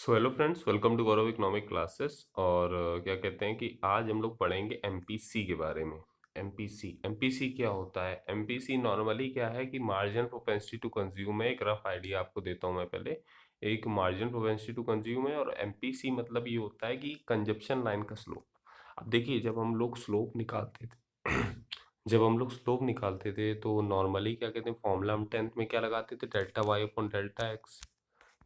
So hello friends, welcome to Gaurav economic classes. और क्या कहते हैं कि आज हम लोग पढ़ेंगे एमपीसी के बारे में। एमपीसी क्या होता है? एमपीसी नॉर्मली क्या है कि मार्जिन प्रोपेंसिटी टू कंज्यूम है। एक रफ आइडिया आपको देता हूँ मैं पहले। एक मार्जिन प्रोपेंसिटी टू कंज्यूम है और एमपीसी मतलब ये होता है कि कंजप्शन लाइन का स्लोप। अब देखिए, जब हम लोग स्लोप निकालते थे जब हम लोग स्लोप निकालते थे तो नॉर्मली क्या कहते हैं, फॉर्मूला हम टेंथ में क्या लगाते थे, delta y upon delta x,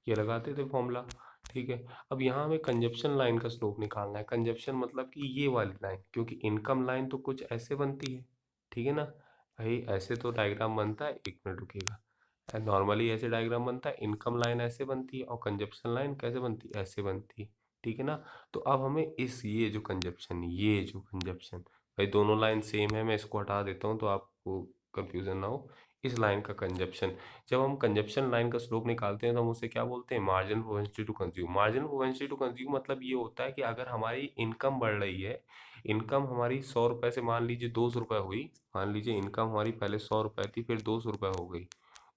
ये लगाते थे फॉर्मूला। ठीक है। अब यहाँ हमें कंजप्शन लाइन का स्लोप निकालना है। कंजप्शन मतलब कि ये वाली लाइन, क्योंकि इनकम लाइन तो कुछ ऐसे बनती है। ठीक है ना भाई, ऐसे तो डायग्राम बनता है, एक मिनट रुकिएगा। नॉर्मली ऐसे डायग्राम बनता है, इनकम लाइन ऐसे बनती है और कंजप्शन लाइन कैसे बनती है, ऐसे बनती है। ठीक है ना। तो अब हमें ये जो कंजप्शन भाई दोनों लाइन सेम है, मैं इसको हटा देता हूँ तो आपको कंफ्यूजन ना हो। इस लाइन का कंजप्शन, जब हम कंजप्शन लाइन का स्लोप निकालते हैं तो हम उसे क्या बोलते हैं, margin propensity to consume. Margin propensity to consume मतलब ये होता है कि अगर हमारी इनकम बढ़ रही है, इनकम हमारी 100 रुपये से मान लीजिए 200 रुपये हुई। मान लीजिए इनकम हमारी पहले 100 रुपये थी, फिर 200 रुपये हो गई,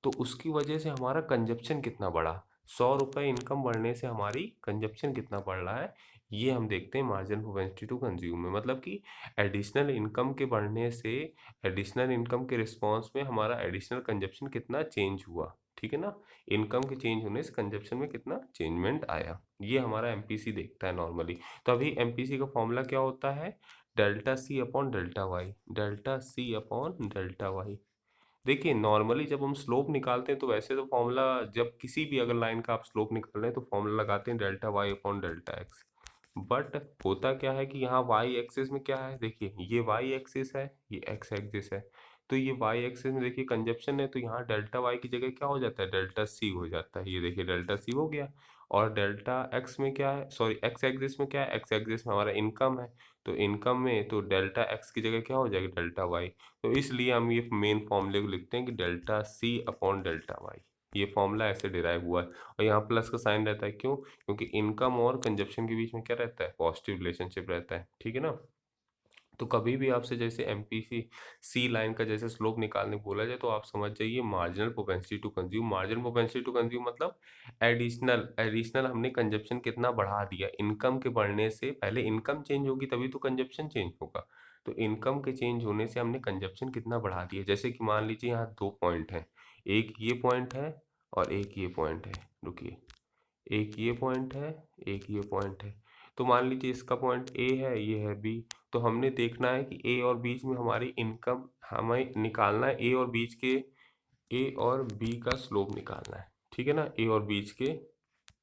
तो उसकी वजह से हमारा कंजप्शन कितना बढ़ा। 100 रुपये इनकम बढ़ने से हमारी कंजप्शन कितना बढ़ रहा है, ये हम देखते हैं मार्जिन प्रोपेंसिटी टू कंज्यूम में। मतलब कि एडिशनल इनकम के बढ़ने से, एडिशनल इनकम के रिस्पॉन्स में हमारा एडिशनल कंजप्शन कितना चेंज हुआ। ठीक है ना। इनकम के चेंज होने से कंजप्शन में कितना चेंजमेंट आया, ये हमारा एमपीसी देखता है नॉर्मली। तो अभी एमपीसी का फॉर्मूला क्या होता है, delta c upon delta y, delta c upon delta y. देखिए नॉर्मली जब हम स्लोप निकालते हैं तो वैसे तो फॉर्मूला, जब किसी भी अगर लाइन का आप स्लोप निकाल रहे हैं तो फॉर्मूला लगाते हैं delta y upon delta x. But होता क्या है कि यहाँ वाई एक्सिस में क्या है, देखिए ये वाई एक्सिस है, ये एक्स एक्सिस है। तो ये वाई एक्सिस में देखिए कंजप्शन है, तो यहाँ डेल्टा वाई की जगह क्या हो जाता है, डेल्टा सी हो जाता है। ये देखिए डेल्टा सी हो गया। और डेल्टा एक्स में क्या है, सॉरी एक्स एक्सिस में क्या है, एक्स एक्सिस में हमारा इनकम है। तो इनकम में तो डेल्टा एक्स की जगह क्या हो जाएगा, डेल्टा वाई। तो इसलिए हम ये मेन फॉर्मूले को लिखते हैं कि delta c upon delta y. ये फॉर्मूला ऐसे डिराइव हुआ है। और यहाँ प्लस का साइन रहता है, क्यों? क्योंकि इनकम और कंजप्शन के बीच में क्या रहता है, पॉजिटिव रिलेशनशिप रहता है। ठीक है ना। तो कभी भी आपसे जैसे एमपीसी सी लाइन का जैसे स्लोप निकालने बोला जाए तो आप समझ जाइए marginal propensity to consume. Marginal propensity to consume मतलब एडिशनल एडिशनल हमने कंजप्शन कितना बढ़ा दिया। इनकम के बढ़ने से पहले इनकम चेंज होगी तभी तो कंजप्शन चेंज होगा। तो इनकम के चेंज होने से हमने कंजप्शन कितना बढ़ा दिया। जैसे कि मान लीजिए यहाँ दो पॉइंट हैं, एक ये पॉइंट है और एक ये पॉइंट है। रुकिए, एक ये पॉइंट है, एक ये पॉइंट है। तो मान लीजिए इसका पॉइंट ए है, ये है बी। तो हमने देखना है कि ए और बीच में हमारी इनकम, हमें निकालना है ए और बीच के, ए और बी का स्लोप निकालना है। ठीक है ना। ए और बीच के,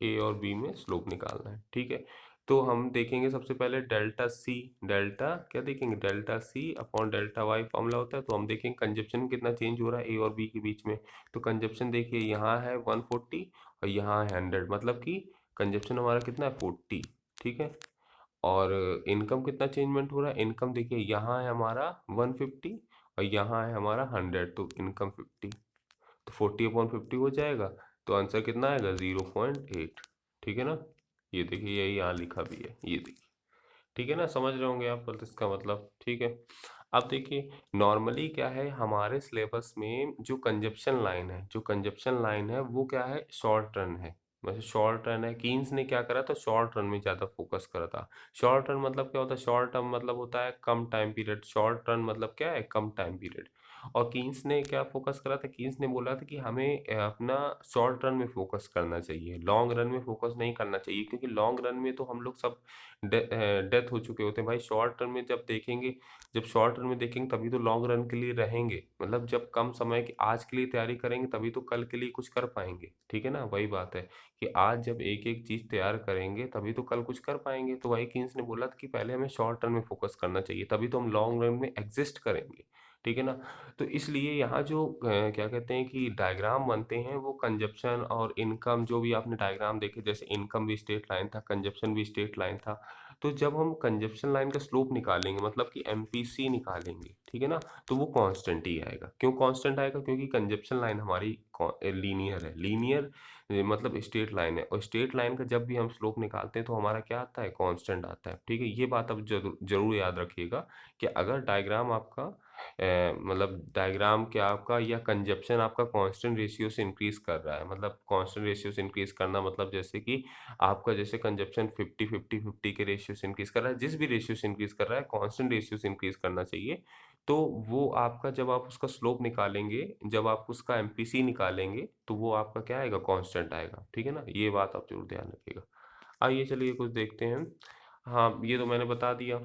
ए और बी में स्लोप निकालना है। ठीक है। तो हम देखेंगे सबसे पहले डेल्टा सी, डेल्टा क्या देखेंगे, delta c upon delta y formula होता है। तो हम देखेंगे कंजप्शन कितना चेंज हो रहा है ए और बी के बीच में। तो कंजप्शन देखिए यहाँ है 140 और यहाँ है 100, मतलब कि कंजप्शन हमारा कितना है 40। ठीक है। और इनकम कितना चेंजमेंट हो रहा है, इनकम देखिए यहाँ है हमारा 150 और यहाँ है हमारा 100, तो इनकम 50। तो 40/50 हो जाएगा। तो आंसर कितना आएगा, 0.8। ठीक है ना। ये देखिए यही यहाँ लिखा भी है, ये देखिए। ठीक है ना, समझ रहे होंगे आप बस इसका मतलब। ठीक है। अब देखिए नॉर्मली क्या है हमारे सिलेबस में, जो कंजप्शन लाइन है, जो कंजप्शन लाइन है वो क्या है, शॉर्ट रन है। वैसे शॉर्ट रन है, कीन्स ने क्या करा था, शॉर्ट रन में ज़्यादा फोकस करा था। शॉर्ट रन मतलब क्या होता है, शॉर्ट टर्म मतलब होता है कम टाइम पीरियड। शॉर्ट रन मतलब क्या है, कम टाइम पीरियड। और कीन्स ने क्या फोकस करा था, कीन्स ने बोला था कि हमें अपना शॉर्ट रन में फोकस करना चाहिए, लॉन्ग रन में फोकस नहीं करना चाहिए। क्योंकि लॉन्ग रन में तो हम लोग सब डेथ हो चुके होते हैं भाई। शॉर्ट रन में जब देखेंगे, जब शॉर्ट रन में देखेंगे तभी तो लॉन्ग रन के लिए रहेंगे। मतलब जब कम समय की आज के लिए तैयारी करेंगे तभी तो कल के लिए कुछ कर पाएंगे। ठीक है ना, वही बात है कि आज जब एक एक चीज़ तैयार करेंगे तभी तो कल कुछ कर पाएंगे। तो वही किन्स ने बोला था कि पहले हमें शॉर्ट रन में फोकस करना चाहिए, तभी तो हम लॉन्ग रन में एग्जिस्ट करेंगे। ठीक है ना। तो इसलिए यहाँ जो क्या कहते हैं कि डायग्राम बनते हैं वो कंजप्शन और इनकम, जो भी आपने डायग्राम देखे, जैसे इनकम भी स्ट्रेट लाइन था, कंजप्शन भी स्ट्रेट लाइन था। तो जब हम कंजप्शन लाइन का स्लोप निकालेंगे, मतलब कि एमपीसी निकालेंगे, ठीक है ना, तो वो कांस्टेंट ही आएगा। क्यों कांस्टेंट आएगा, क्योंकि कंजप्शन लाइन हमारी लीनियर है। लीनियर मतलब स्ट्रेट लाइन है, और स्ट्रेट लाइन का जब भी हम स्लोप निकालते हैं तो हमारा क्या आता है, कांस्टेंट आता है। ठीक है, ये बात अब जरूर जरूर याद रखिएगा कि अगर डायग्राम आपका मतलब डायग्राम क्या आपका या कंजप्शन आपका कांस्टेंट रेशियो से इंक्रीज कर रहा है, मतलब कांस्टेंट रेशियो से इंक्रीज करना मतलब जैसे कि आपका जैसे कंजप्शन 50-50-50 के रेशियो से इंक्रीज कर रहा है, जिस भी रेशियो से इंक्रीज कर रहा है कांस्टेंट रेशियो से इंक्रीज करना चाहिए। तो वो आपका जब आप उसका स्लोप निकालेंगे, जब आप उसका एमपीसी निकालेंगे तो वो आपका क्या आएगा, कांस्टेंट आएगा। ठीक है ना, ये बात आप जरूर ध्यान रखिएगा। आइए चलिए कुछ देखते हैं। हाँ, ये तो मैंने बता दिया।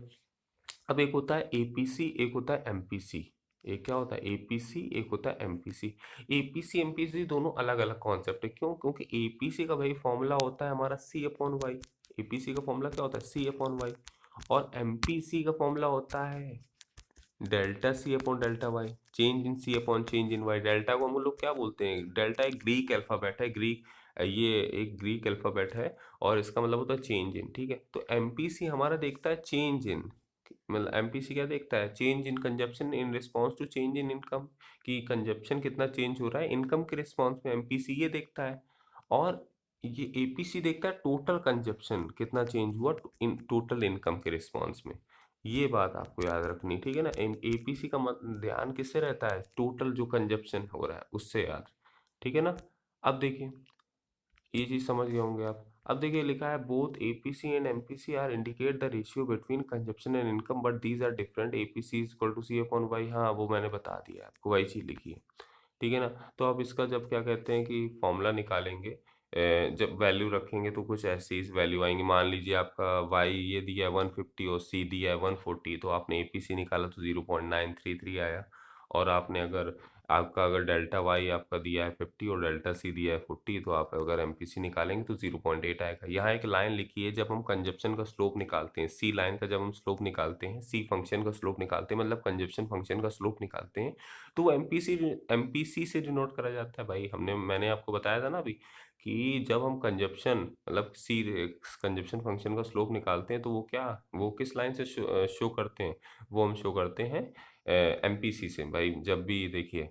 अब एक होता है एपीसी, एक होता है एमपीसी। एक क्या होता है एपीसी, एक होता है एमपीसी। एपीसी एमपीसी दोनों अलग अलग कॉन्सेप्ट है। क्यों? क्योंकि एपीसी का भाई फॉर्मूला होता है हमारा सी अपॉन वाई। एपीसी का फॉर्मूला क्या होता है, सी अपॉन वाई। और एमपीसी का फॉर्मूला होता है delta c upon delta y, change in c upon change in y. Delta को हम लोग क्या बोलते हैं, डेल्टा एक ग्रीक अल्फाबेट है, ग्रीक, ये एक ग्रीक अल्फाबेट है और इसका मतलब होता है चेंज इन। ठीक है, तो एमपीसी हमारा देखता है चेंज इन, मतलब एमपीसी क्या देखता है, change in consumption in response to change in income, कि कंजप्शन कितना चेंज हो रहा है इनकम के रिस्पॉन्स में, एमपीसी ये देखता है। और ये एपीसी देखता है टोटल कंजप्शन कितना चेंज हुआ इन टोटल इनकम के रिस्पॉन्स में। ये बात आपको याद रखनी, ठीक है ना। एपीसी का ध्यान किससे रहता है, टोटल जो कंजप्शन हो रहा है उससे याद। ठीक है ना। अब देखिए, ये चीज समझ गए होंगे आप। अब देखिए लिखा है both APC and MPC are indicate the ratio between consumption and income but these are different, APC is equal to c upon y. हाँ, वो मैंने बता दिया आपको, वही चीज लिखी है। ठीक है ना। तो अब इसका जब क्या कहते हैं कि फॉर्मूला निकालेंगे, जब वैल्यू रखेंगे तो कुछ ऐसी इस वैल्यू आएंगी। मान लीजिए आपका वाई ये दिया है 150 और सी दिया है 140, तो आपने एपीसी निकाला तो 0.933 आया। और आपने अगर आपका अगर डेल्टा वाई आपका दिया है 50 और डेल्टा सी दिया है 40, तो आप अगर एमपीसी निकालेंगे तो 0.8 आएगा। यहाँ एक लाइन लिखी है, जब हम कंजप्शन का स्लोप निकालते हैं, सी लाइन का जब हम स्लोप निकालते हैं, सी फंक्शन का स्लोप निकालते हैं, मतलब कंजप्शन फंक्शन का स्लोप निकालते हैं, तो वो एमपीसी एमपीसी से डिनोट करा जाता है। भाई मैंने आपको बताया था ना अभी कि जब हम कंजप्शन मतलब सी कंजप्शन फंक्शन का स्लोप निकालते हैं तो वो क्या, वो किस लाइन से शो करते हैं, वो हम शो करते हैं एमपीसी से। भाई जब भी देखिए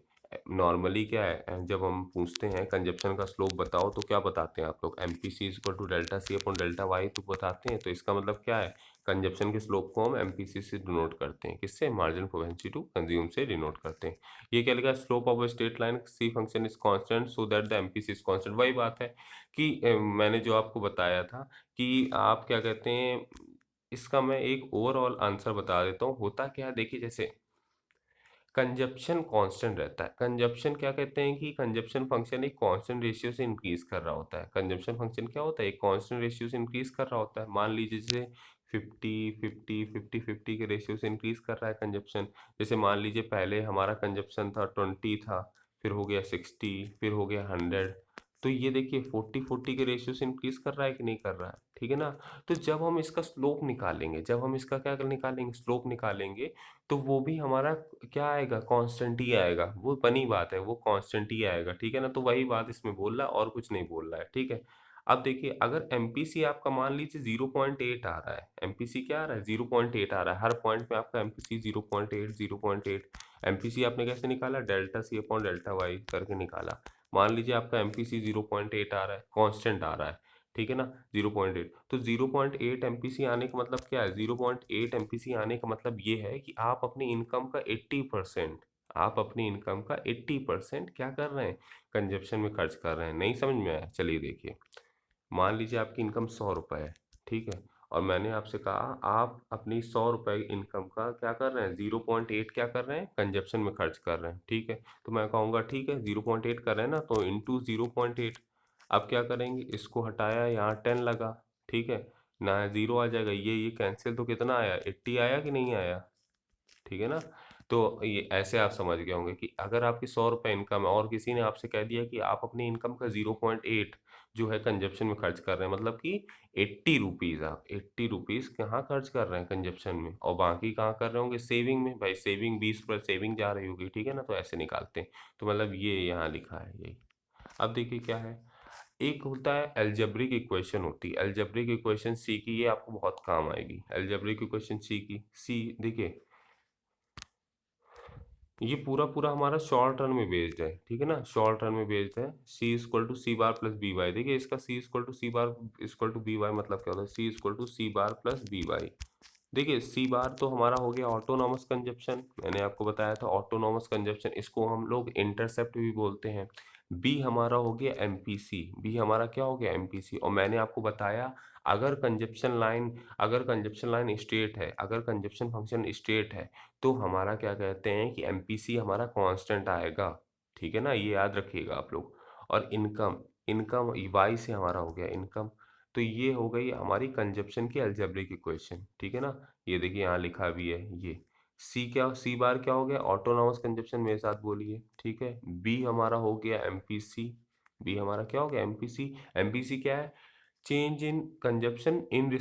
नॉर्मली क्या है, जब हम पूछते हैं कंजप्शन का स्लोप बताओ तो क्या बताते हैं आप लोग, MPC is equal to delta c upon delta y तो बताते हैं। तो इसका मतलब क्या है, कंजप्शन के स्लोप को हम एमपीसी से डिनोट करते हैं, किससे, मार्जिनल प्रोपेंसिटी टू कंज्यूम से डिनोट करते हैं। ये क्या लिखा, slope of straight line c function is constant so that the MPC is constant. वही बात है कि मैंने जो आपको बताया था कि आप क्या कहते हैं, इसका मैं एक ओवरऑल आंसर बता देता हूँ। होता क्या है देखिए, जैसे कंजप्शन कांस्टेंट रहता है। कंजप्शन क्या कहते हैं कि कंजप्शन फंक्शन एक कांस्टेंट रेशियो से इंक्रीज कर रहा होता है। कंजप्शन फंक्शन क्या होता है, एक कांस्टेंट रेशियो से इंक्रीज कर रहा होता है। मान लीजिए जैसे 50-50-50-50 के रेशियो से इंक्रीज कर रहा है कंजप्शन। जैसे मान लीजिए पहले हमारा कंजप्शन था 20 था, फिर हो गया 60, फिर हो गया 100। तो ये देखिए 40-40 के रेशियो से इंक्रीज कर रहा है कि नहीं कर रहा है, ठीक है ना। तो जब हम इसका स्लोप निकालेंगे, जब हम इसका क्या निकालेंगे, स्लोप निकालेंगे, तो वो भी हमारा क्या आएगा, कांस्टेंट ही आएगा। वो बनी बात है, वो कांस्टेंट ही आएगा। ठीक है ना, तो वही बात इसमें बोल रहा है और कुछ नहीं बोल रहा है। ठीक है। अब देखिए अगर एमपीसी आपका मान लीजिए 0.8 आ रहा है, एमपीसी क्या आ रहा है, 0.8 आ रहा है, हर पॉइंट में आपका एमपीसी 0.8 0.8। एमपीसी आपने कैसे निकाला, delta c upon delta y करके निकाला। मान लीजिए आपका एमपीसी 0.8 आ रहा है, कांस्टेंट आ रहा है, ठीक है ना, 0.8। तो 0.8 एमपीसी आने का मतलब क्या है, 0.8 एमपीसी आने का मतलब ये है कि आप अपनी इनकम का 80%, आप अपनी इनकम का 80% क्या कर रहे हैं, कंजप्शन में खर्च कर रहे हैं। नहीं समझ में आया, चलिए देखिए। मान लीजिए आपकी इनकम 100 रुपये है, ठीक है, और मैंने आपसे कहा आप अपनी 100 रुपये इनकम का क्या कर रहे हैं, 0.8 क्या कर रहे हैं, कंजप्शन में खर्च कर रहे हैं। ठीक है, तो मैं कहूँगा ठीक है 0.8 कर रहे हैं ना, तो इंटू 0.8। अब क्या करेंगे, इसको हटाया, यहाँ 10 लगा, ठीक है ना, ज़ीरो आ जाएगा, ये कैंसिल, तो कितना आया, 80 आया कि नहीं आया, ठीक है ना। तो ये ऐसे आप समझ गए होंगे कि अगर आपकी 100 रुपये इनकम है और किसी ने आपसे कह दिया कि आप अपनी इनकम का 0.8 जो है कंजप्शन में खर्च कर रहे हैं, मतलब कि 80 रुपीज़, आप 80 रुपीज़ कहाँ खर्च कर रहे हैं कंजप्शन में, और बाकी कहाँ कर रहे होंगे, सेविंग में। भाई सेविंग 20 रुपये सेविंग जा रही होगी, ठीक है ना, तो ऐसे निकालते हैं। तो मतलब ये यहाँ लिखा है यही। अब देखिए क्या है, एक होता है अलजेब्रिक इक्वेशन, होती है अलजेब्रिक इक्वेशन सी की, ये आपको बहुत काम आएगी। अलजेब्रिक इक्वेशन सी की, सी देखिए ये पूरा पूरा हमारा शॉर्ट रन में बेस्ड है, ठीक है ना, शॉर्ट रन में बेस्ड है। C equal to C bar plus B Y, देखिए इसका C equal to C bar equal to B Y मतलब क्या होता है, C equal to C bar plus B Y. देखिए सी बार तो हमारा हो गया ऑटोनॉमस कंजप्शन, मैंने आपको बताया था ऑटोनॉमस कंजप्शन, इसको हम लोग इंटरसेप्ट भी बोलते हैं। बी हमारा हो गया एमपीसी, बी हमारा क्या हो गया एमपीसी। और मैंने आपको बताया अगर कंजप्शन लाइन स्टेट है, अगर कंजप्शन फंक्शन स्टेट है, तो हमारा क्या कहते हैं कि एमपीसी हमारा कांस्टेंट आएगा। ठीक है ना, ये याद रखिएगा आप लोग। और इनकम, इनकम वाई से हमारा हो गया इनकम। तो ये हो गई हमारी कंजप्शन की अलजेब्रिक इक्वेशन। ठीक है ना, ये देखिए यहाँ लिखा भी है ये। सी बार क्या हो गया ऑटोनॉमस कंजप्शन, मेरे साथ बोलिए। ठीक है, बी हमारा हो गया एमपीसी, बी हमारा क्या हो गया एमपीसी। एमपीसी क्या है, change in consumption in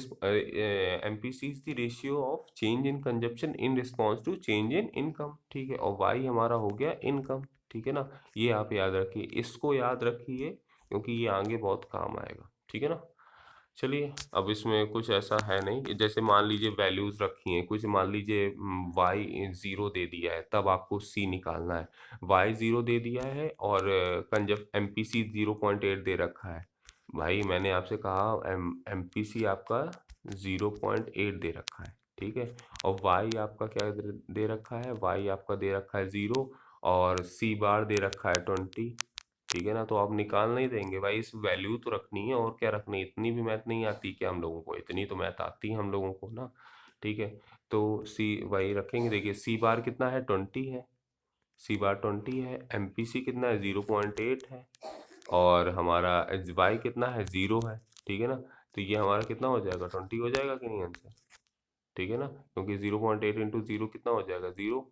MPC is the ratio of change in consumption in response to change in income. ठीक है, और वाई हमारा हो गया इनकम। ठीक है ना, ये आप याद रखिए, इसको याद रखिए क्योंकि ये आगे बहुत काम आएगा। ठीक है ना, चलिए अब इसमें कुछ ऐसा है नहीं, जैसे मान लीजिए वैल्यूज रखी हैं कुछ, मान लीजिए वाई जीरो दे दिया है, तब आपको सी निकालना है। वाई जीरो दे दिया है और कंजप एमपीसी 0.8 दे रखा है। भाई मैंने आपसे कहा एमपीसी आपका 0.8 दे रखा है। ठीक है, और वाई आपका क्या दे रखा है, वाई आपका दे रखा है 0, और सी बार दे रखा है 20। ठीक है ना, तो आप निकाल नहीं देंगे भाई, इस वैल्यू तो रखनी है, और क्या रखनी है, इतनी भी मैथ नहीं आती क्या हम लोगों को, इतनी तो मैथ आती है हम लोगों को ना। ठीक है, तो सी वही रखेंगे। देखिए सी बार कितना है 20 है, सी बार 20 है, एमपीसी कितना है 0.8 है, और हमारा एच वाई कितना है 0 है। ठीक है ना, तो ये हमारा कितना हो जाएगा 20 हो जाएगा कि नहीं आंसर। ठीक है ना, क्योंकि 0.8 इंटू 0 कितना हो जाएगा 0।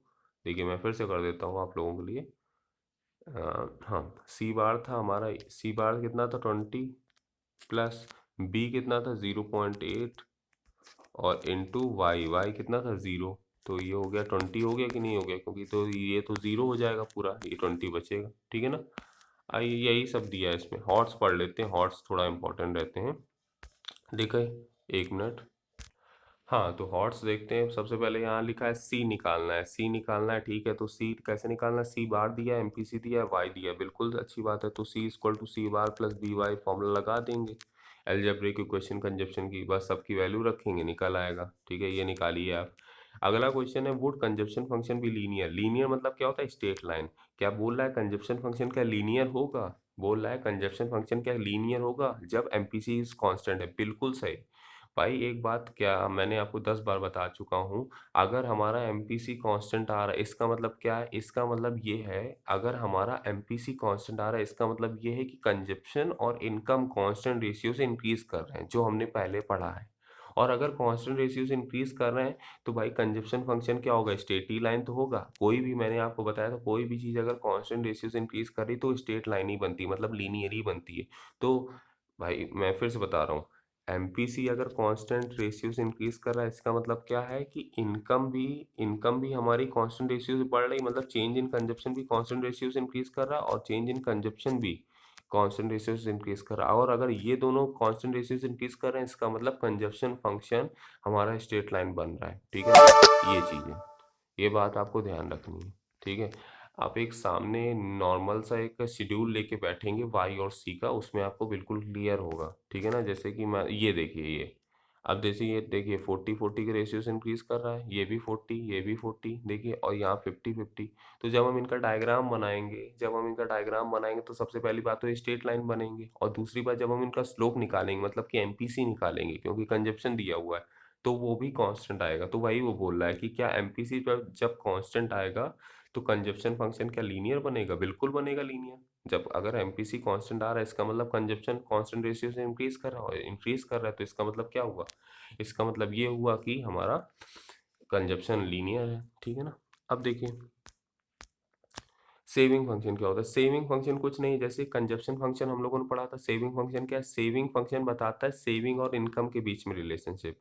देखिए मैं फिर से कर देता हूँ आप लोगों के लिए। हाँ, सी बार था हमारा, सी बार कितना था 20, प्लस बी कितना था 0.8, और इंटू वाई, वाई कितना था 0। तो ये हो गया 20 हो गया कि नहीं हो गया, क्योंकि तो ये तो 0 हो जाएगा पूरा, ये 20 बचेगा। ठीक है ना, आइए यही सब दिया है इसमें। हॉट्स पढ़ लेते हैं, हॉट्स थोड़ा इंपॉर्टेंट रहते हैं। देखो, एक मिनट। हाँ, तो हॉट्स देखते हैं। सबसे पहले यहाँ लिखा है सी निकालना है, सी निकालना है। ठीक है, तो सी कैसे निकालना है, सी बार दिया है, एमपीसी दिया है, वाई दिया है, बिल्कुल अच्छी बात है। तो C equal to C bar plus B Y formula लगा देंगे अलजेब्रिक इक्वेशन कंजप्शन की, बस सबकी वैल्यू रखेंगे निकल आएगा। ठीक है, ये निकालिए आप। अगला क्वेश्चन है, वुड कंजप्शन फंक्शन भी लीनियर। लीनियर मतलब क्या होता है, स्ट्रेट लाइन। क्या बोल रहा है, कंजप्शन फंक्शन क्या लीनियर होगा, बोल रहा है कंजप्शन फंक्शन क्या लीनियर होगा जब एमपीसी इज कांस्टेंट है। बिल्कुल सही भाई, एक बात क्या मैंने आपको 10 बार बता चुका हूँ, अगर हमारा एमपीसी कांस्टेंट आ रहा है इसका मतलब क्या है, इसका मतलब ये है, अगर हमारा एमपीसी कांस्टेंट आ रहा है इसका मतलब ये है कि कंजप्शन और इनकम कांस्टेंट रेशियो से इंक्रीज कर रहे हैं, जो हमने पहले पढ़ा है। और अगर कांस्टेंट रेशियो से इंक्रीज कर रहे हैं तो भाई कंजप्शन फंक्शन क्या होगा, स्ट्रेट लाइन तो होगा। कोई भी, मैंने आपको बताया था, कोई भी चीज़ अगर कांस्टेंट रेशियो से इंक्रीज कर रही तो स्ट्रेट लाइन ही बनती है, मतलब लीनियर ही बनती है। तो भाई मैं फिर से बता रहा हूँ, एमपीसी अगर कांस्टेंट रेशियो से इंक्रीज कर रहा है इसका मतलब क्या है कि इनकम भी हमारी कांस्टेंट रेशियो से बढ़ रही, मतलब चेंज इन कंजप्शन भी कांस्टेंट रेशियो से इंक्रीज कर रहा है, और चेंज इन कंजप्शन भी कांस्टेंट रेशियो से इंक्रीज कर रहा है। और अगर ये दोनों कांस्टेंट रेशियो से इंक्रीज कर रहे हैं इसका मतलब कंजप्शन फंक्शन हमारा स्ट्रेट लाइन बन रहा है। ठीक है, ये चीज़ है, ये बात आपको ध्यान रखनी है। ठीक है, आप एक सामने नॉर्मल सा एक शेड्यूल लेके बैठेंगे वाई और सी का, उसमें आपको बिल्कुल क्लियर होगा। ठीक है ना, जैसे कि मैं ये देखिए, ये अब जैसे ये देखिए 40-40 के रेशियो से इंक्रीज कर रहा है, ये भी 40, ये भी 40 देखिए, और यहाँ 50-50। तो जब हम इनका डायग्राम बनाएंगे तो सबसे पहली बात तो ये स्ट्रेट लाइन बनेंगे, और दूसरी बात जब हम इनका स्लोप निकालेंगे मतलब कि एमपीसी निकालेंगे, क्योंकि कंजप्शन दिया हुआ है, तो वो भी कांस्टेंट आएगा। तो वही वो बोल रहा है कि क्या एमपीसी पर जब कांस्टेंट आएगा तो कंजप्शन फंक्शन क्या लीनियर बनेगा, बिल्कुल बनेगा लीनियर। जब अगर एमपीसी कांस्टेंट आ रहा है इसका मतलब कंजप्शन कांस्टेंट रेशियो से इंक्रीज कर रहा है, तो इसका मतलब क्या हुआ, इसका मतलब ये हुआ कि हमारा कंजप्शन लीनियर है। ठीक है ना, अब देखिए सेविंग फंक्शन क्या होता है। सेविंग फंक्शन कुछ नहीं, जैसे कंजप्शन फंक्शन हम लोगों ने पढ़ा था, सेविंग फंक्शन क्या है, सेविंग फंक्शन बताता है सेविंग और इनकम के बीच में relationship,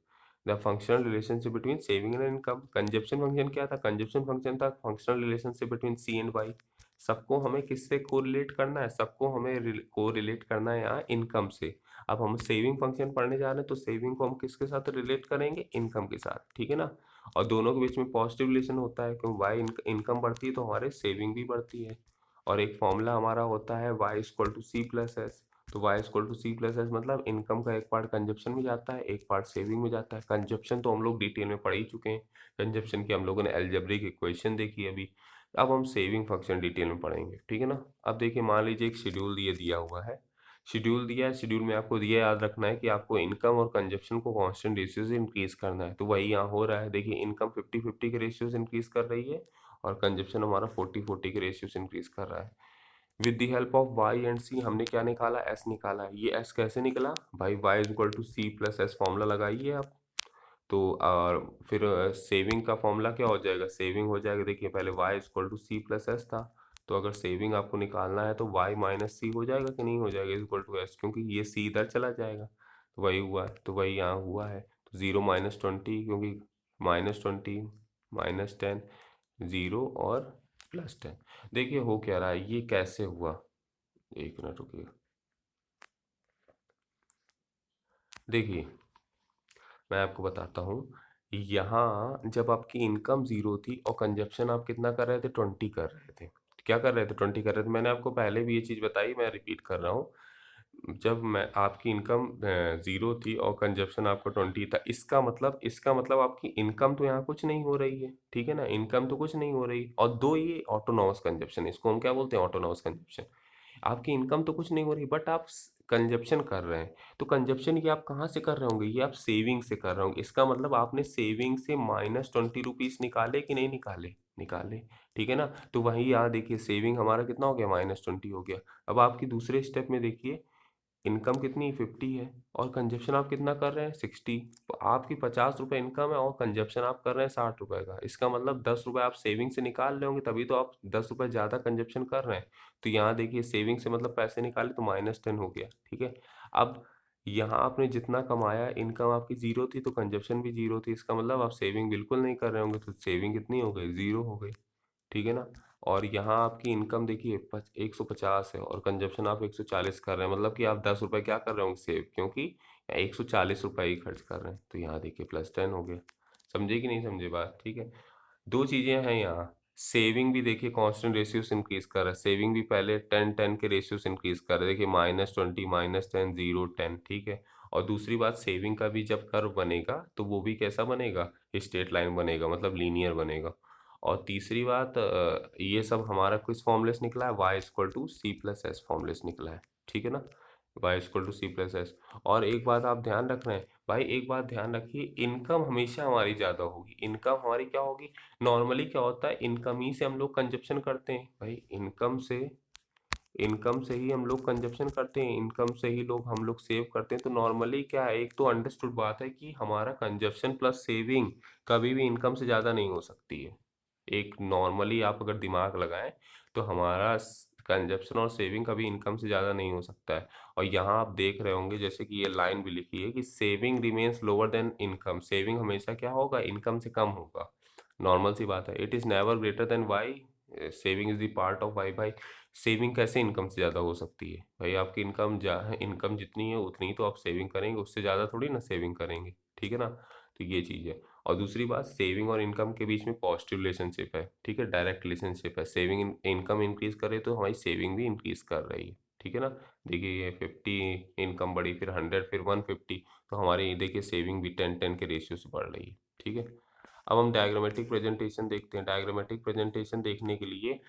the functional relationship between saving and income. Consumption function क्या था, कंजप्शन फंक्शन था functional relationship between c and y. सबको हमें किससे कोरिलेट करना है, सबको हमें कोरिलेट करना है यहाँ इनकम से। अब हम सेविंग फंक्शन पढ़ने जा रहे हैं तो सेविंग को हम किसके साथ रिलेट करेंगे, इनकम के साथ। ठीक है ना, और दोनों के बीच में पॉजिटिव रिलेशन होता है, क्योंकि वाई इनकम बढ़ती है तो हमारे सेविंग भी बढ़ती है। और एक फॉर्मूला हमारा होता है y equal to c plus s. तो y equal to c plus s मतलब इनकम का एक पार्ट कंजप्शन में जाता है, एक पार्ट सेविंग में जाता है। कंजप्शन तो हम लोग डिटेल में पढ़ ही चुके हैं, कंजप्शन की हम लोगों ने अलजेब्रिक इक्वेशन देखी है अभी। अब हम सेविंग फंक्शन डिटेल में पढ़ेंगे, ठीक है ना। अब देखिए, मान लीजिए एक शेड्यूल ये दिया हुआ है, शेड्यूल दिया है, शेड्यूल में आपको ये याद रखना है कि आपको इनकम और कंजप्शन को कांस्टेंट रेशियो से इंक्रीज करना है। तो वही यहाँ हो रहा है, देखिए इनकम 50-50 के रेशियो से इंक्रीज कर रही है और कंजप्शन हमारा 40-40 के रेशियो से इंक्रीज कर रहा है। With the help of Y and C हमने क्या निकाला, एस निकाला। ये एस कैसे निकला भाई, y is equal to c plus s formula लगाइए आप। तो और फिर सेविंग का फॉर्मूला क्या हो जाएगा, सेविंग हो जाएगा, देखिए पहले y is equal to c plus s था, तो अगर सेविंग आपको निकालना है तो वाई माइनस सी हो जाएगा कि नहीं हो जाएगा, इज इक्वल टू एस, क्योंकि ये सी इधर चला जाएगा। तो वही हुआ है, तो वही यहाँ हुआ है। तो 0-20, क्योंकि -20 -10 0 और +10। देखिए हो क्या रहा है, ये कैसे हुआ, एक मिनट रुकिए। देखिए मैं आपको बताता हूँ, यहाँ जब आपकी इनकम 0 थी और कंजप्शन आप कितना कर रहे थे, 20 कर रहे थे। क्या कर रहे थे, 20 कर रहे थे। मैंने आपको पहले भी ये चीज़ बताई, मैं रिपीट कर रहा हूँ। जब मैं आपकी इनकम 0 थी और कंजप्शन आपका 20 था, इसका मतलब आपकी इनकम तो यहाँ कुछ नहीं हो रही है, ठीक है ना, इनकम तो कुछ नहीं हो रही। और दो ये ऑटोनॉमस कंजप्शन, इसको हम क्या बोलते हैं, ऑटोनॉमस कंजप्शन। आपकी इनकम तो कुछ नहीं हो रही बट आप कंजप्शन कर रहे हैं। तो कंजप्शन ये आप कहाँ से कर रहे होंगे, ये आप सेविंग से कर रहे होंगे। इसका मतलब आपने सेविंग से -20 रुपीस निकाले कि नहीं निकाले, निकाले, ठीक है ना। तो वही यहाँ देखिए, सेविंग हमारा कितना हो गया, -20 हो गया। अब आपकी दूसरे स्टेप में देखिए, इनकम कितनी 50 है और कंजप्शन आप कितना कर रहे हैं 60। तो आपकी 50 रुपये इनकम है और कंजप्शन आप कर रहे हैं 60 रुपये का। इसका मतलब 10 रुपये आप सेविंग से निकाल रहे होंगे, तभी तो आप 10 रुपये ज़्यादा कंजप्शन कर रहे हैं। तो यहाँ देखिए, सेविंग से मतलब पैसे निकाले तो -10 हो गया, ठीक है। अब यहाँ आपने जितना कमाया, इनकम आपकी 0 थी तो कंजप्शन भी 0 थी, इसका मतलब आप सेविंग बिल्कुल नहीं कर रहे होंगे, तो सेविंग कितनी हो गई, 0 हो गई, ठीक है ना। और यहाँ आपकी इनकम देखिए 150 है और कंजप्शन आप 140 कर रहे हैं, मतलब कि आप 10 रुपये क्या कर रहे होंगे सेव, क्योंकि 140 रुपये ही खर्च कर रहे हैं। तो यहाँ देखिए +10 हो गया। समझे कि नहीं समझे बात, ठीक है। दो चीज़ें हैं यहाँ, सेविंग भी देखिए कांस्टेंट रेशियो से इंक्रीज कर रहा है, सेविंग भी पहले 10-10 के रेशियो से इंक्रीज कर रहा है, देखिए -20 -10 0 10, ठीक है। और दूसरी बात, सेविंग का भी जब कर्व बनेगा तो वो भी कैसा बनेगा, स्ट्रेट लाइन बनेगा, मतलब लीनियर बनेगा। और तीसरी बात, ये सब हमारा किस फॉर्मूले से निकला है, y equal to c plus s फॉर्मूले से निकला है, ठीक है ना। Y equal to c plus s. और एक बात आप ध्यान रख रहे हैं भाई, एक बात ध्यान रखिए, इनकम हमेशा हमारी ज़्यादा होगी, इनकम हमारी क्या होगी, नॉर्मली क्या होता है, इनकम ही से हम लोग कंजप्शन करते हैं भाई, इनकम से ही हम लोग कंजप्शन करते हैं, इनकम से ही हम लोग सेव करते हैं। तो नॉर्मली क्या है, एक तो अंडरस्टूड बात है कि हमारा कंजप्शन प्लस सेविंग कभी भी इनकम से ज़्यादा नहीं हो सकती है। एक नॉर्मली आप अगर दिमाग लगाएं तो हमारा कंजप्शन और सेविंग कभी इनकम से ज़्यादा नहीं हो सकता है। और यहाँ आप देख रहे होंगे जैसे कि ये लाइन भी लिखी है कि saving remains lower than income, saving हमेशा क्या होगा, इनकम से कम होगा, नॉर्मल सी बात है। It is never greater than y, saving is the part of y. भाई सेविंग कैसे इनकम से ज़्यादा हो सकती है, भाई आपकी इनकम जितनी है उतनी ही तो आप सेविंग करेंगे, उससे ज़्यादा थोड़ी ना सेविंग करेंगे, ठीक है ना। तो ये चीज़ है। और दूसरी बात, सेविंग और इनकम के बीच में पॉजिटिव रिलेशनशिप है, ठीक है, डायरेक्ट रिलेशनशिप है। सेविंग इनकम इंक्रीज करे तो हमारी सेविंग भी इंक्रीज कर रही है, ठीक है ना। देखिए ये 50 इनकम बढ़ी, फिर 100, फिर 150, तो हमारी देखिए सेविंग भी 10-10 के रेशियो से बढ़ रही है, ठीक है। अब हम डायग्रामेटिक प्रेजेंटेशन देखते हैं। डायग्रामेटिक प्रेजेंटेशन देखने के लिए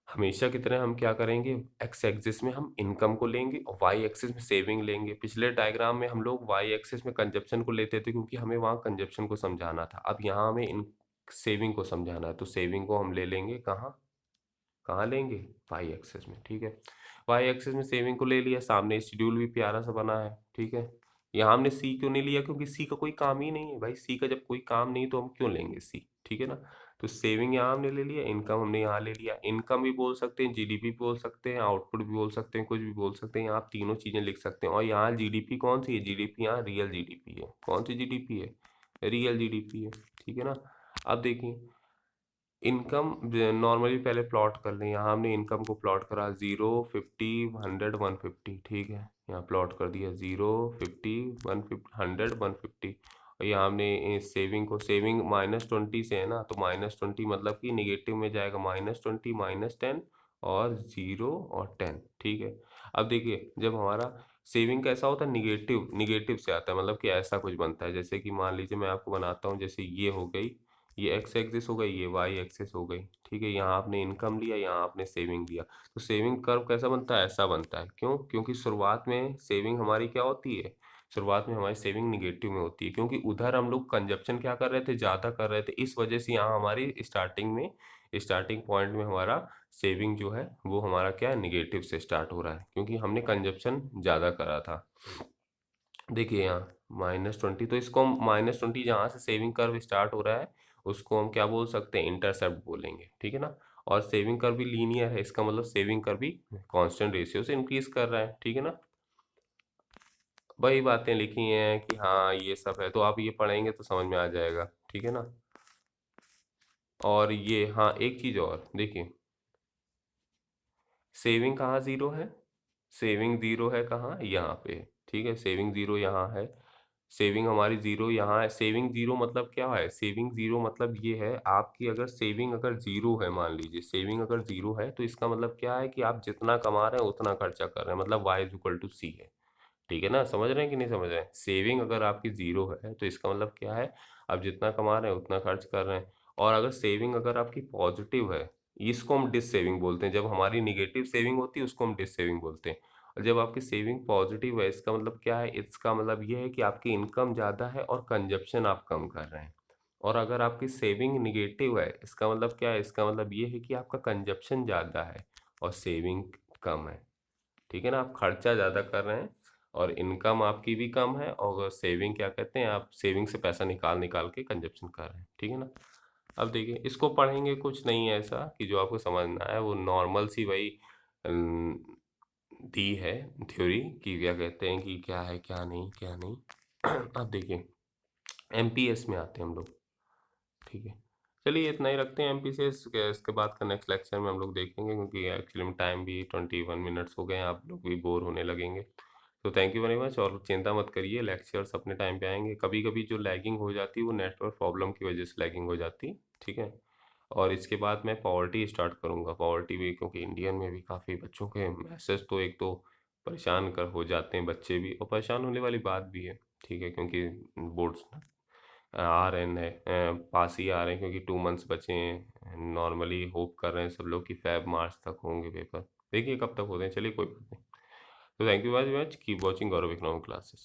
हमेशा की तरह हम क्या करेंगे, एक्स एक्सिस में हम इनकम को लेंगे और वाई एक्सिस में सेविंग लेंगे। पिछले डायग्राम में हम लोग वाई एक्सिस में कंजप्शन को लेते थे क्योंकि हमें वहाँ कंजप्शन को समझाना था। अब यहाँ हमें इन सेविंग को समझाना है, तो सेविंग को हम ले लेंगे कहाँ, कहाँ लेंगे, वाई एक्सिस में, ठीक है। वाई एक्सिस में सेविंग को ले लिया, सामने शेड्यूल भी प्यारा सा बना है, ठीक है। यहाँ हमने सी क्यों नहीं लिया, क्योंकि सी का कोई काम ही नहीं है भाई, सी का जब कोई काम नहीं तो हम क्यों लेंगे सी, ठीक है ना। तो सेविंग यहाँ हमने ले लिया, इनकम हमने यहाँ ले लिया। इनकम भी बोल सकते हैं, जीडीपी भी बोल सकते हैं, आउटपुट भी बोल सकते हैं, कुछ भी बोल सकते हैं, यहाँ आप तीनों चीज़ें लिख सकते हैं। और यहाँ जीडीपी कौन सी है, जीडीपी यहाँ रियल जीडीपी है। कौन सी जीडीपी है, रियल जीडीपी है, ठीक है ना। अब देखिए इनकम नॉर्मली पहले प्लॉट कर लें, यहाँ हमने इनकम को प्लॉट करा 0 50 100 150, ठीक है। यहाँ प्लॉट कर दिया 0 50 100 150। और यहाँ हमने सेविंग को, सेविंग -20 से है ना, तो -20 मतलब कि निगेटिव में जाएगा, -20 -10 और 0 और 10, ठीक है। अब देखिए जब हमारा सेविंग कैसा होता है नेगेटिव नेगेटिव से आता है मतलब कि ऐसा कुछ बनता है जैसे कि मान लीजिए मैं आपको बनाता हूँ जैसे ये हो गई, ये एक्स एक्सिस हो गई, ये वाई एक्सिस हो गई, ठीक है? यहाँ आपने इनकम लिया, यहाँ आपने सेविंग लिया। तो सेविंग कर्व कैसा बनता है? ऐसा बनता है। क्यों? क्योंकि शुरुआत में सेविंग हमारी क्या होती है? शुरुआत में हमारी सेविंग नेगेटिव में होती है क्योंकि उधर हम लोग कंजप्शन क्या कर रहे थे? ज़्यादा कर रहे थे। इस वजह से यहाँ हमारी स्टार्टिंग पॉइंट में हमारा सेविंग जो है वो हमारा क्या है? नेगेटिव से स्टार्ट हो रहा है क्योंकि हमने कंजप्शन ज़्यादा करा था। देखिए यहाँ -20 तो इसको हम -20 जहाँ से सेविंग कर्व स्टार्ट हो रहा है, उसको हम क्या बोल सकते हैं? इंटरसेप्ट बोलेंगे, ठीक है ना? और सेविंग कर्व भी लीनियर है, इसका मतलब सेविंग कर्व भी कांस्टेंट रेशियो से इंक्रीज़ कर रहा है, ठीक है ना? वही बातें लिखी हैं कि हाँ, ये सब है, तो आप ये पढ़ेंगे तो समझ में आ जाएगा, ठीक है ना? और ये हाँ, एक चीज़ और देखिए, सेविंग कहाँ ज़ीरो है? सेविंग ज़ीरो है कहाँ? यहाँ पे, ठीक है? सेविंग ज़ीरो यहाँ है। सेविंग हमारी ज़ीरो यहाँ है। सेविंग ज़ीरो मतलब क्या है? सेविंग ज़ीरो मतलब ये है आपकी अगर सेविंग अगर ज़ीरो है मान लीजिए, सेविंग अगर ज़ीरो है तो इसका मतलब क्या है कि आप जितना कमा रहे हैं उतना खर्चा कर रहे हैं मतलब y is equal to c है। ठीक है ना? समझ रहे हैं कि नहीं समझ रहे हैं? सेविंग अगर आपकी ज़ीरो है तो इसका मतलब क्या है? आप जितना कमा रहे हैं उतना खर्च कर रहे हैं और अगर सेविंग अगर आपकी पॉज़िटिव है, इसको हम डिस सेविंग बोलते हैं। जब हमारी नेगेटिव सेविंग होती है उसको हम डिस सेविंग बोलते हैं। और जब आपकी सेविंग पॉज़िटिव है इसका मतलब क्या है? इसका मतलब ये है कि आपकी इनकम ज़्यादा है और कंज़म्पशन आप कम कर रहे हैं। और अगर आपकी सेविंग नेगेटिव है, इसका मतलब क्या है? इसका मतलब ये है कि आपका कंज़म्पशन ज़्यादा है और सेविंग कम है। ठीक है ना? आप खर्चा ज़्यादा कर रहे हैं और इनकम आपकी भी कम है और सेविंग क्या कहते हैं आप सेविंग से पैसा निकाल-निकाल के कंज़म्पशन कर रहे हैं। ठीक है ना? अब देखिए इसको पढ़ेंगे कुछ नहीं है ऐसा कि जो आपको समझ ना आए वो नॉर्मल सी वही अन, दी है थ्योरी कि क्या कहते हैं कि क्या है, क्या नहीं, क्या नहीं। अब देखिए एमपीएस में आते हैं हम लोग। ठीक है। चलिए इतना ही रखते हैं एमपी से इसके बाद का नेक्स्ट लेक्चर में हम लोग देखेंगे क्योंकि एक्चुअली में टाइम भी 21 मिनट्स हो गए हैं आप लोग भी बोर होने लगेंगे तो थैंक यू वेरी मच और चिंता मत करिए लेक्चर्स अपने टाइम पे आएंगे कभी कभी जो लैगिंग हो जाती है वो नेटवर्क प्रॉब्लम की वजह से लैगिंग हो जाती है ठीक है और इसके बाद मैं पॉवर्टी स्टार्ट करूँगा पॉवर्टी भी क्योंकि इंडियन में भी काफ़ी बच्चों के मैसेज तो एक तो परेशान कर हो जाते हैं बच्चे भी और परेशान होने वाली बात भी है ठीक है क्योंकि बोर्ड्स आ रहे हैं पास ही आ रहे हैं क्योंकि 2 मंथ्स बचे हैं। नॉर्मली होप कर रहे हैं सब लोग कि फ़ेब मार्च तक होंगे पेपर। देखिए कब तक होते हैं, चलिए कोई बात नहीं। तो thank you very much, keep watching Gaurav economic classes.